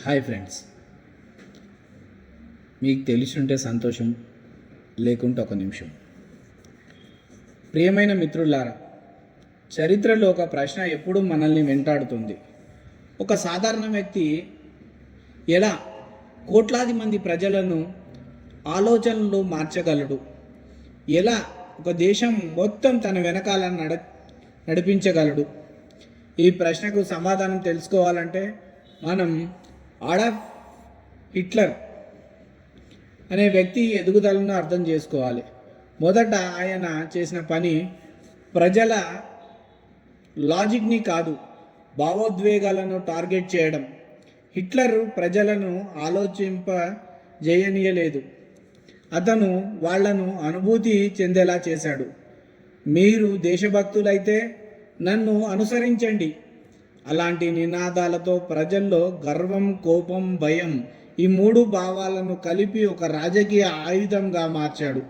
Hi friends, మీకు తెలిసుంటే సంతోషం, లేకుంటే ఒక నిమిషం. ప్రియమైన మిత్రులారా, చరిత్రలో ఒక ప్రశ్న ఎప్పుడూ మనల్ని వెంటాడుతుంది. ఒక సాధారణ వ్యక్తి ఎలా కోట్లాది మంది ప్రజలను ఆలోచనలు మార్చగలడు? ఎలా ఒక దేశం మొత్తం తన వెనకాల నడిపించగలడు? ఈ ప్రశ్నకు సమాధానం తెలుసుకోవాలంటే మనం అడాల్ఫ్ హిట్లర్ అనే వ్యక్తి ఎదుగుదలను అర్థం చేసుకోవాలి. మొదట ఆయన చేసిన పని ప్రజల లాజిక్ని కాదు, భావోద్వేగాలను టార్గెట్ చేయడం. హిట్లర్ ప్రజలను ఆలోచింపజేయనీయలేదు, అతను వాళ్లను అనుభూతి చెందేలా చేశాడు. మీరు దేశభక్తులైతే నన్ను అనుసరించండి అలాంటి నినాదాలతో ప్రజల్లో గర్వం, కోపం, భయం ఈ మూడు భావాలను కలిపి ఒక రాజకీయ ఆయుధంగా మార్చాడు.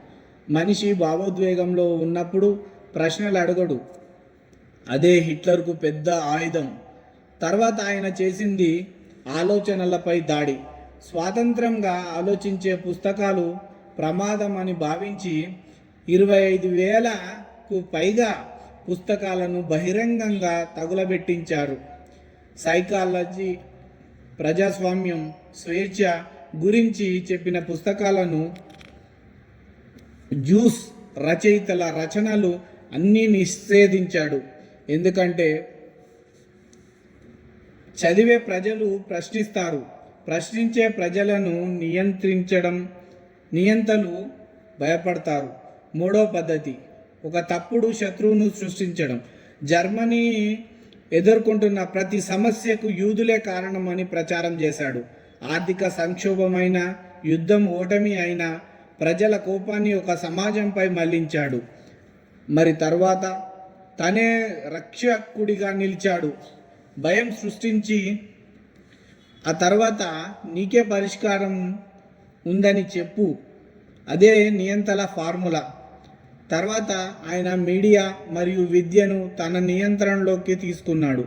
మనిషి భావోద్వేగంలో ఉన్నప్పుడు ప్రశ్నలు అడగడు, అదే హిట్లర్కు పెద్ద ఆయుధం. తర్వాత ఆయన చేసింది ఆలోచనలపై దాడి. స్వాతంత్రంగా ఆలోచించే పుస్తకాలు ప్రమాదం అని భావించి 25,000కు పైగా పుస్తకాలను బహిరంగంగా తగులబెట్టించారు. సైకాలజీ, ప్రజాస్వామ్యం, స్వేచ్ఛ గురించి చెప్పిన పుస్తకాలను, జ్యూస్ రచయితల రచనలు అన్నీ నిషేధించాడు. ఎందుకంటే చదివే ప్రజలు ప్రశ్నిస్తారు. ప్రశ్నించే ప్రజలను నియంతలు భయపడతారు. మూడో పద్ధతి, ఒక తప్పుడు శత్రువును సృష్టించడం. జర్మనీ ఎదుర్కొంటున్న ప్రతి సమస్యకు యూదులే కారణమని ప్రచారం చేశాడు. ఆర్థిక సంక్షోభమైన, యుద్ధం ఓటమి అయినా ప్రజల కోపాన్ని ఒక సమాజంపై మళ్లించాడు. మరి తర్వాత తనే రక్షకుడిగా నిలిచాడు. భయం సృష్టించి ఆ తర్వాత నీకే పరిష్కారం ఉందని చెప్పు. అదే నియంతల ఫార్ములా. తర్వాత ఆయన మీడియా మరియు విద్యను తన నియంత్రణలోకి తీసుకున్నాడు.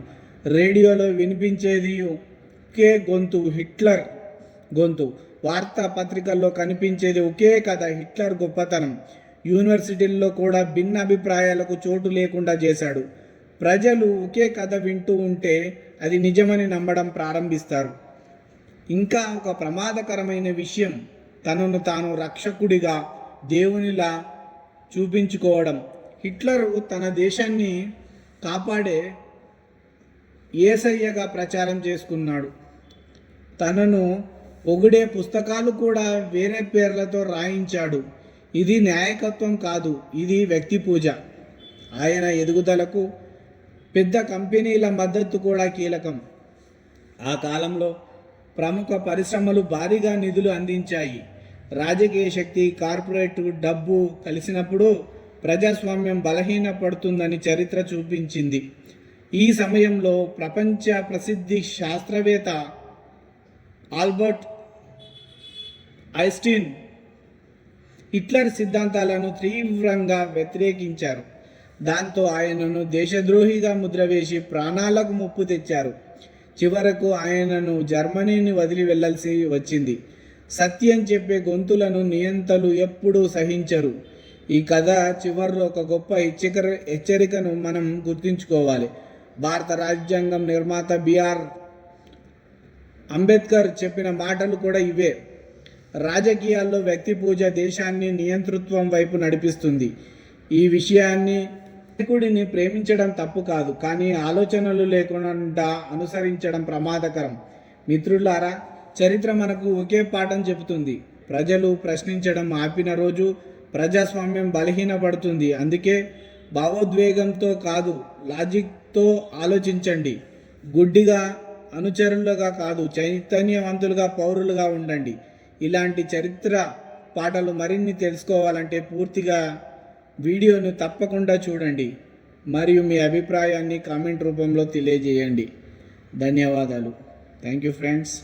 రేడియోలో వినిపించేది ఒకే గొంతు, హిట్లర్ గొంతు. వార్తాపత్రికల్లో కనిపించేది ఒకే కథ, హిట్లర్ గొప్పతనం. యూనివర్సిటీల్లో కూడా భిన్న అభిప్రాయాలకు చోటు లేకుండా చేశాడు. ప్రజలు ఒకే కథ వింటూ ఉంటే అది నిజమని నమ్మడం ప్రారంభిస్తారు. ఇంకా ఒక ప్రమాదకరమైన విషయం, తనను తాను రక్షకుడిగా, దేవునిలా చూపించుకోవడం. హిట్లర్ తన దేశాన్ని కాపాడే యేసయ్యగా ప్రచారం చేసుకున్నాడు. తనను పొగిడే పుస్తకాలు కూడా వేరే పేర్లతో రాయించాడు. ఇది నాయకత్వం కాదు, ఇది వ్యక్తి పూజ. ఆయన ఎదుగుదలకు పెద్ద కంపెనీల మద్దతు కూడా కీలకం. ఆ కాలంలో ప్రముఖ పరిశ్రమలు భారీగా నిధులు అందించాయి. రాజకీయ శక్తి, కార్పొరేట్ డబ్బు కలిసినప్పుడు ప్రజాస్వామ్యం బలహీనపడుతుందని చరిత్ర చూపించింది. ఈ సమయంలో ప్రపంచ ప్రసిద్ధి శాస్త్రవేత్త ఆల్బర్ట్ ఐన్స్టీన్ హిట్లర్ సిద్ధాంతాలను తీవ్రంగా వ్యతిరేకించారు. దాంతో ఆయనను దేశద్రోహిగా ముద్రవేసి ప్రాణాలకు ముప్పు తెచ్చారు. చివరకు ఆయనను జర్మనీని వదిలి వెళ్లాల్సి వచ్చింది. సత్యం చెప్పే గొంతులను నియంతలు ఎప్పుడూ సహించరు. ఈ కథ చివరిలో ఒక గొప్ప హెచ్చరికను మనం గుర్తుంచుకోవాలి. భారత రాజ్యాంగం నిర్మాత బిఆర్ అంబేద్కర్ చెప్పిన మాటలు కూడా ఇవే. రాజకీయాల్లో వ్యక్తి పూజ దేశాన్ని నియంతృత్వం వైపు నడిపిస్తుంది. ఈ విషయాన్ని నాయకుడిని ప్రేమించడం తప్పు కాదు, కానీ ఆలోచనలు లేకుండా అనుసరించడం ప్రమాదకరం. మిత్రులారా, చరిత్ర మనకు ఒకే పాఠం చెబుతుంది. ప్రజలు ప్రశ్నించడం ఆపిన రోజు ప్రజాస్వామ్యం బలహీనపడుతుంది. అందుకే భావోద్వేగంతో కాదు, లాజిక్తో ఆలోచించండి. గుడ్డిగా అనుచరులుగా కాదు, చైతన్యవంతులుగా పౌరులుగా ఉండండి. ఇలాంటి చరిత్ర పాఠాలు మరిన్ని తెలుసుకోవాలంటే పూర్తిగా వీడియోను తప్పకుండా చూడండి మరియు మీ అభిప్రాయాన్ని కామెంట్ రూపంలో తెలియజేయండి. ధన్యవాదాలు. Thank you friends.